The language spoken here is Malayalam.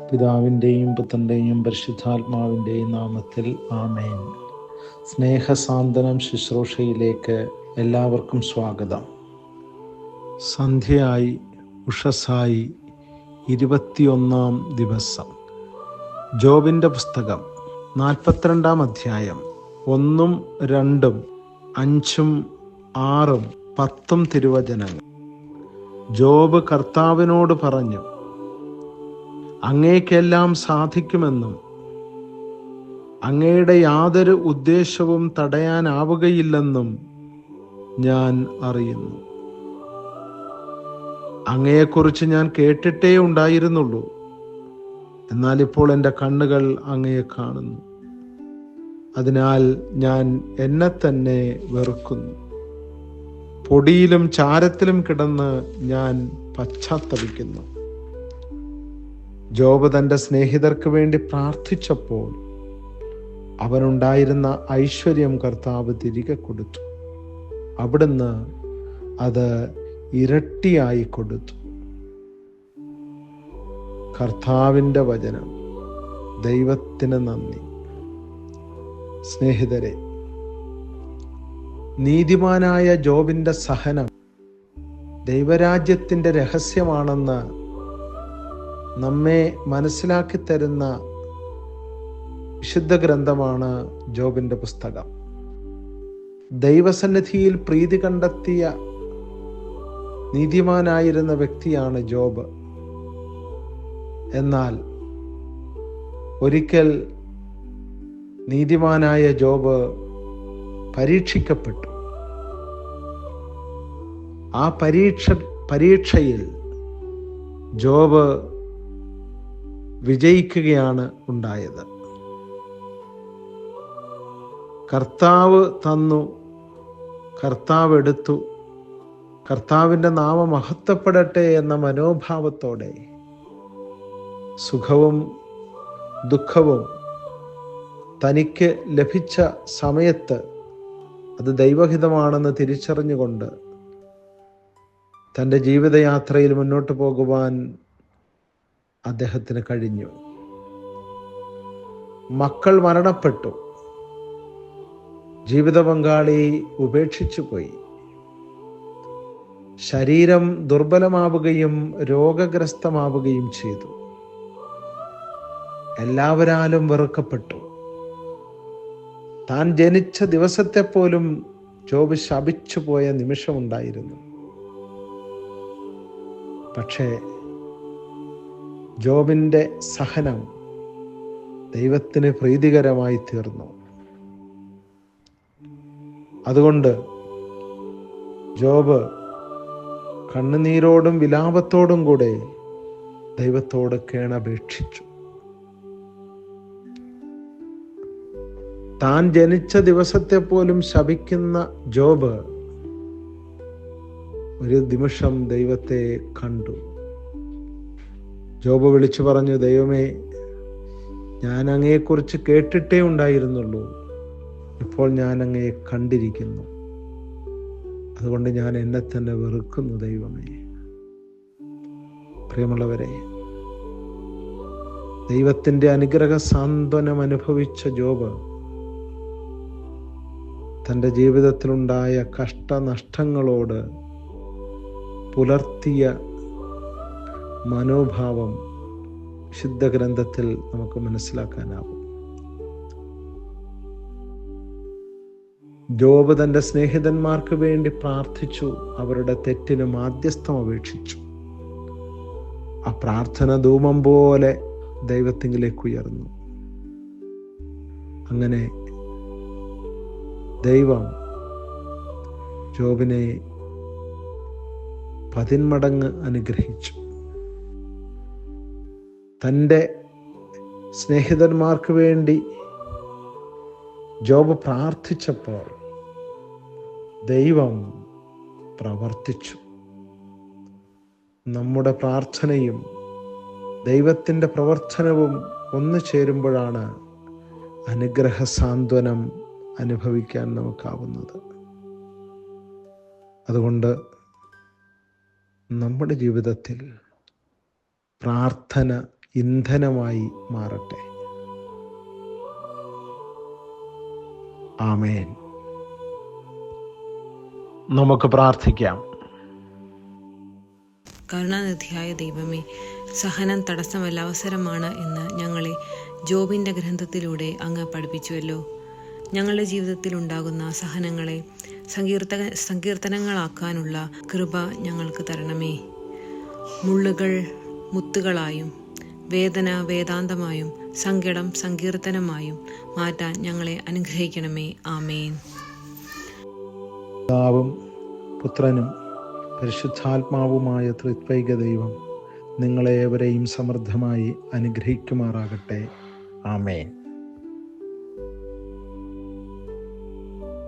പിതാവിൻ്റെയും പുത്രൻ്റെയും പരിശുദ്ധാത്മാവിൻ്റെയും നാമത്തിൽ ആമേൻ. സ്നേഹസാന്ത്വനം ശുശ്രൂഷയിലേക്ക് എല്ലാവർക്കും സ്വാഗതം. സന്ധ്യയായി, ഉഷസ്സായി, 21-ാം ദിവസം. ജോബിൻ്റെ പുസ്തകം 42-ാം അധ്യായം 1, 2, 5, 6, 10 തിരുവചനങ്ങൾ. ജോബ് കർത്താവിനോട് പറഞ്ഞു, അങ്ങേക്കെല്ലാം സാധിക്കുമെന്നും അങ്ങയുടെ യാതൊരു ഉദ്ദേശവും തടയാനാവുകയില്ലെന്നും ഞാൻ അറിയുന്നു. അങ്ങയെക്കുറിച്ച് ഞാൻ കേട്ടിട്ടേ ഉണ്ടായിരുന്നുള്ളൂ, എന്നാൽ ഇപ്പോൾ എൻ്റെ കണ്ണുകൾ അങ്ങയെ കാണുന്നു. അതിനാൽ ഞാൻ എന്നെ തന്നെ വെറുക്കുന്നു. പൊടിയിലും ചാരത്തിലും കിടന്ന് ഞാൻ പശ്ചാത്തപിക്കുന്നു. ജോബ് തൻ്റെ സ്നേഹിതർക്ക് വേണ്ടി പ്രാർത്ഥിച്ചപ്പോൾ അവനുണ്ടായിരുന്ന ഐശ്വര്യം കർത്താവ് തിരികെ കൊടുത്തു. അവിടുന്ന് അത് ഇരട്ടിയായി കൊടുത്തു. കർത്താവിൻ്റെ വചനം. ദൈവത്തിന് നന്ദി. സ്നേഹിതരെ, നീതിമാനായ ജോബിൻ്റെ സഹനം ദൈവരാജ്യത്തിൻ്റെ രഹസ്യമാണെന്ന് നമ്മെ മനസ്സിലാക്കി തരുന്ന വിശുദ്ധ ഗ്രന്ഥമാണ് ജോബിൻ്റെ പുസ്തകം. ദൈവസന്നിധിയിൽ പ്രീതി കണ്ടെത്തിയ നീതിമാനായിരുന്ന വ്യക്തിയാണ് ജോബ്. എന്നാൽ ഒരിക്കൽ നീതിമാനായ ജോബ് പരീക്ഷിക്കപ്പെട്ടു. ആ പരീക്ഷയിൽ ജോബ് വിജയിക്കുകയാണ് ഉണ്ടായത്. കർത്താവ് തന്നു, കർത്താവ് എടുത്തു, കർത്താവിൻ്റെ നാമം മഹത്വപ്പെടട്ടെ എന്ന മനോഭാവത്തോടെ സുഖവും ദുഃഖവും തനിക്ക് ലഭിച്ച സമയത്ത് അത് ദൈവഹിതമാണെന്ന് തിരിച്ചറിഞ്ഞുകൊണ്ട് തൻ്റെ ജീവിതയാത്രയിൽ മുന്നോട്ട് പോകുവാൻ അദ്ദേഹത്തിന് കഴിഞ്ഞു. മക്കൾ മരണപ്പെട്ടു. ജീവിത പങ്കാളി ഉപേക്ഷിച്ചു പോയി. ശരീരം ദുർബലമാവുകയും രോഗഗ്രസ്തമാവുകയും ചെയ്തു. എല്ലാവരാലും വെറുക്കപ്പെട്ടു. താൻ ജനിച്ച ദിവസത്തെ പോലും ജോബ് ശപിച്ചു പോയ നിമിഷമുണ്ടായിരുന്നു. പക്ഷേ ജോബിൻ്റെ സഹനം ദൈവത്തിന് പ്രീതികരമായി തീർന്നു. അതുകൊണ്ട് ജോബ് കണ്ണുനീരോടും വിലാപത്തോടും കൂടെ ദൈവത്തോട് കേണപേക്ഷിച്ചു. താൻ ജനിച്ച ദിവസത്തെ പോലും ശപിക്കുന്ന ജോബ് ഒരു നിമിഷം ദൈവത്തെ കണ്ടു. ജോബ് വിളിച്ചു പറഞ്ഞു, ദൈവമേ, ഞാൻ അങ്ങയെക്കുറിച്ച് കേട്ടിട്ടേ ഉണ്ടായിരുന്നുള്ളൂ, ഇപ്പോൾ ഞാൻ അങ്ങയെ കണ്ടിരിക്കുന്നു. അതുകൊണ്ട് ഞാൻ എന്നെ തന്നെ വെറുക്കുന്നു ദൈവമേ. പ്രിയമുള്ളവരെ, ദൈവത്തിൻ്റെ അനുഗ്രഹ സാന്ത്വനം അനുഭവിച്ച ജോബ് തൻ്റെ ജീവിതത്തിലുണ്ടായ കഷ്ടനഷ്ടങ്ങളോട് പുലർത്തിയ മനോഭാവം വിശുദ്ധ ഗ്രന്ഥത്തിൽ നമുക്ക് മനസ്സിലാക്കാനാവും. ജോബ് തൻ്റെ സ്നേഹിതന്മാർക്ക് വേണ്ടി പ്രാർത്ഥിച്ചു. അവരുടെ തെറ്റിന് മാധ്യസ്ഥം അപേക്ഷിച്ചു. ആ പ്രാർത്ഥന ധൂമം പോലെ ദൈവത്തിങ്കിലേക്ക് ഉയർന്നു. അങ്ങനെ ദൈവം ജോബിനെ 10 മടങ്ങ് അനുഗ്രഹിച്ചു. തൻ്റെ സ്നേഹിതന്മാർക്ക് വേണ്ടി ജോബ് പ്രാർത്ഥിച്ചപ്പോൾ ദൈവം പ്രവർത്തിച്ചു. നമ്മുടെ പ്രാർത്ഥനയും ദൈവത്തിൻ്റെ പ്രവർത്തനവും ഒന്നു ചേരുമ്പോഴാണ് അനുഗ്രഹ സാന്ത്വനം അനുഭവിക്കാൻ നമുക്കാവുന്നത്. അതുകൊണ്ട് നമ്മുടെ ജീവിതത്തിൽ പ്രാർത്ഥന ഇന്ധനമായി മാറട്ടെ. ആമേൻ. നമുക്ക് പ്രാർത്ഥിക്കാം. കരുണാനിധിയായ ദൈവമേ, സഹനം തടസ്സമല്ല അവസരമാണ് എന്ന് ഞങ്ങളെ ജോബിൻ്റെ ഗ്രന്ഥത്തിലൂടെ അങ്ങ് പഠിപ്പിച്ചുവല്ലോ. ഞങ്ങളുടെ ജീവിതത്തിൽ ഉണ്ടാകുന്ന സഹനങ്ങളെ സങ്കീർത്തനങ്ങളാക്കാനുള്ള കൃപ ഞങ്ങൾക്ക് തരണമേ. മുള്ളുകൾ മുത്തുകളായും വേദന വേദാന്തമായും സങ്കടം സങ്കീർത്തനമായും മാറ്റാൻ ഞങ്ങളെ അനുഗ്രഹിക്കണമേ. ആമേൻ. പിതാവും പുത്രനും പരിശുദ്ധാത്മാവുമായ ത്രിത്വൈക ദൈവം നിങ്ങളെ ഏവരെയും സമൃദ്ധമായി അനുഗ്രഹിക്കുമാറാകട്ടെ. ആമേൻ.